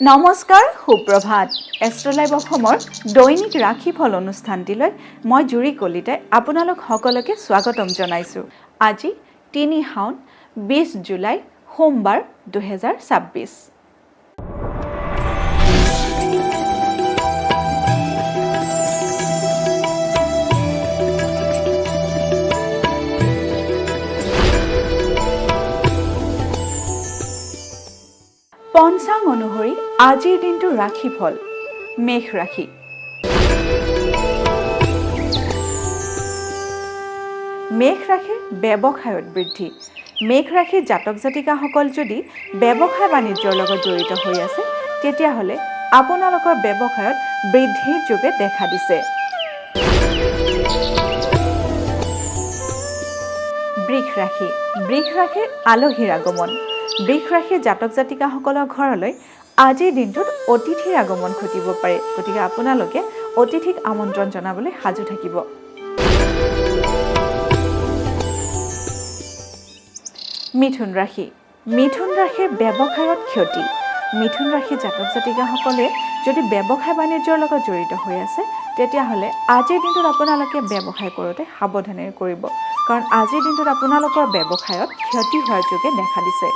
নমস্কাৰ সুপ্ৰভাত এষ্ট্ৰলাইভ অসমৰ দৈনিক ৰাশিফল অনুষ্ঠানটিলৈ মই জুৰি কলিতাই আপোনালোক সকলোকে স্বাগতম জনাইছোঁ। আজি ৩ শাওন ২০ জুলাই সোমবাৰ ২০২৬। পঞ্চাং অনুসৰি আজিৰ দিনটোৰ ৰাশিফল মেষ ৰাশি। মেষ ৰাশিৰ ব্যৱসায়ত বৃদ্ধি। মেষ ৰাশিৰ জাতক জাতিকাসকল যদি ব্যৱসায় বাণিজ্যৰ লগত জড়িত হৈ আছে তেতিয়াহ'লে আপোনালোকৰ ব্যৱসায়ত বৃদ্ধিৰ যোগে দেখা দিছে। বৃষ ৰাশি। বৃষ ৰাশিৰ আলহীৰ আগমন। বৃষ ৰাশিৰ জাতক জাতিকাসকলৰ ঘৰলৈ আজিৰ দিনটোত অতিথিৰ আগমন ঘটিব পাৰে, গতিকে আপোনালোকে অতিথিক আমন্ত্ৰণ জনাবলৈ সাজু থাকিব। মিথুন ৰাশি। মিথুন ৰাশিৰ ব্যৱসায়ত ক্ষতি। মিথুন ৰাশিৰ জাতক জাতিকাসকলে যদি ব্যৱসায় বাণিজ্যৰ লগত জড়িত হৈ আছে তেতিয়াহ'লে আজিৰ দিনটোত আপোনালোকে ব্যৱসায় কৰোঁতে সাৱধানেৰে কৰিব, কাৰণ আজিৰ দিনটোত আপোনালোকৰ ব্যৱসায়ত ক্ষতি হোৱাৰ যোগে দেখা দিছে।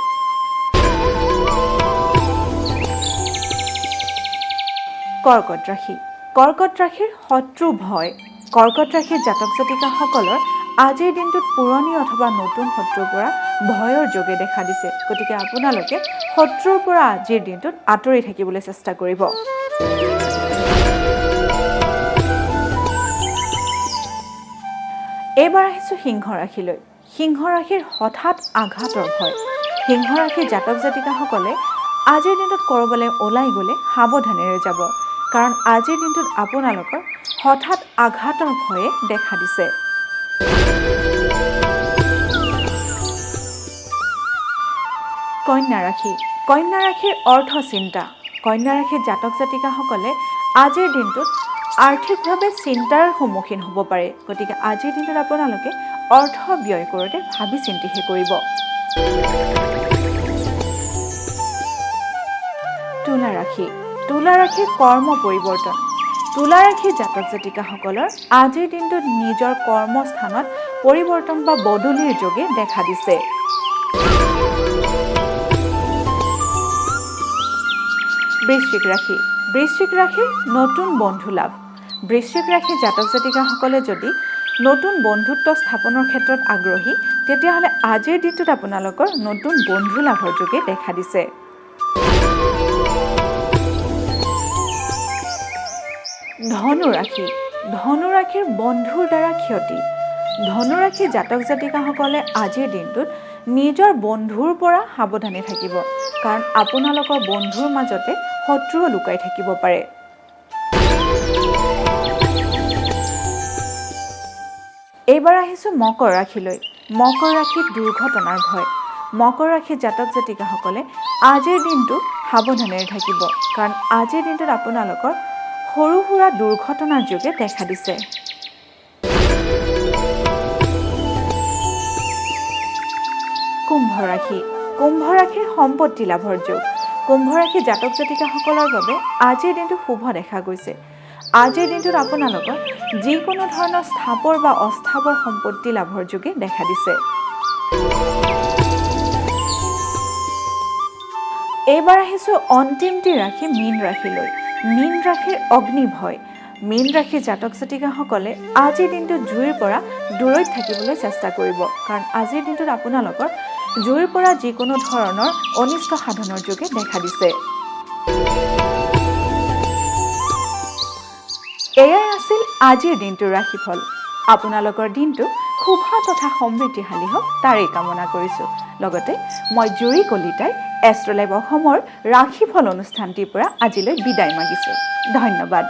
কৰ্কট ৰাশি। কৰ্কট ৰাশিৰ শত্ৰু ভয়। কৰ্কট ৰাশিৰ জাতক জাতিকাসকলৰ আজিৰ দিনটোত পুৰণি অথবা নতুন শত্ৰুৰ পৰা ভয়ৰ যোগে দেখা দিছে, গতিকে আপোনালোকে শত্ৰুৰ পৰা আজিৰ দিনটোত আঁতৰি থাকিবলৈ চেষ্টা কৰিব। এইবাৰ আহিছোঁ সিংহ ৰাশিলৈ। সিংহ ৰাশিৰ হঠাৎ আঘাতৰ ভয়। সিংহ ৰাশিৰ জাতক জাতিকাসকলে আজিৰ দিনটোত ক'ৰবালৈ ওলাই গ'লে সাৱধানেৰে যাব, কাৰণ আজিৰ দিনটোত আপোনালোকৰ হঠাৎ আঘাতৰ ভয়ে দেখা দিছে। কন্যা ৰাশি। কন্যা ৰাশিৰ অৰ্থ চিন্তা। কন্যা ৰাশিৰ জাতক জাতিকাসকলে আজিৰ দিনটোত আৰ্থিকভাৱে চিন্তাৰ সন্মুখীন হ'ব পাৰে, গতিকে আজিৰ দিনটোত আপোনালোকে অৰ্থ ব্যয় কৰোঁতে ভাবি চিন্তিহে কৰিব। তুলা ৰাশি। তুলা ৰাশিৰ কৰ্ম পৰিৱৰ্তন। তুলা ৰাশিৰ জাতক জাতিকাসকলৰ আজিৰ দিনটোত নিজৰ কৰ্মস্থানত পৰিৱৰ্তন বা বদলিৰ যোগে দেখা দিছে। বৃশ্চিক ৰাশি। বৃশ্চিক ৰাশিৰ নতুন বন্ধু লাভ। বৃশ্চিক ৰাশিৰ জাতক জাতিকাসকলে যদি নতুন বন্ধুত্ব স্থাপনৰ ক্ষেত্ৰত আগ্ৰহী তেতিয়াহ'লে আজিৰ দিনটোত আপোনালোকৰ নতুন বন্ধু লাভৰ যোগে দেখা দিছে। ধনু ৰাশি। ধনু ৰাশিৰ বন্ধুৰ দ্বাৰা ক্ষতি। ধনু ৰাশিৰ জাতক জাতিকাসকলে আজিৰ দিনটোত নিজৰ বন্ধুৰ পৰা সাৱধানে থাকিব, কাৰণ আপোনালোকৰ বন্ধুৰ মাজতে শত্ৰুও লুকাই থাকিব পাৰে। এইবাৰ আহিছোঁ মকৰ ৰাশিলৈ। মকৰ ৰাশিত দুৰ্ঘটনাৰ ভয়। মকৰ ৰাশিৰ জাতক জাতিকাসকলে আজিৰ দিনটো সাৱধানেৰে থাকিব, কাৰণ আজিৰ দিনটোত আপোনালোকৰ সৰু সুৰা দুৰ্ঘটনাৰ যোগে দেখা দিছে। কুম্ভ ৰাশি। কুম্ভ ৰাশিৰ সম্পত্তি লাভৰ যোগ। কুম্ভ ৰাশিৰ জাতক জাতিকাসকলৰ বাবে আজিৰ দিনটো শুভ দেখা গৈছে। আজিৰ দিনটোত আপোনালোকৰ যিকোনো ধৰণৰ স্থাবৰ বা অস্থাবৰ সম্পত্তি লাভৰ যোগে দেখা দিছে। এইবাৰ আহিছোঁ অন্তিমটি ৰাশি মীন ৰাশিলৈ। মীন ৰাশিৰ অগ্নি ভয়। মীন ৰাশিৰ জাতক জাতিকাসকলে আজিৰ দিনটোত জুইৰ পৰা দূৰৈত থাকিবলৈ চেষ্টা কৰিব, কাৰণ আজিৰ দিনটোত আপোনালোকৰ জুইৰ পৰা যিকোনো ধৰণৰ অনিষ্ট সাধনৰ যোগে দেখা দিছে। এয়াই আছিল আজিৰ দিনটোৰ ৰাশিফল। আপোনালোকৰ দিনটো শুভ তথা সমৃদ্ধিশালী হওক তাৰেই কামনা কৰিছোঁ। লগতে মই জুৰি কলিতাই এষ্ট্ৰলাইভ অসমৰ ৰাশিফল অনুষ্ঠানটিৰ পৰা আজিলৈ বিদায় মাগিছোঁ। ধন্যবাদ।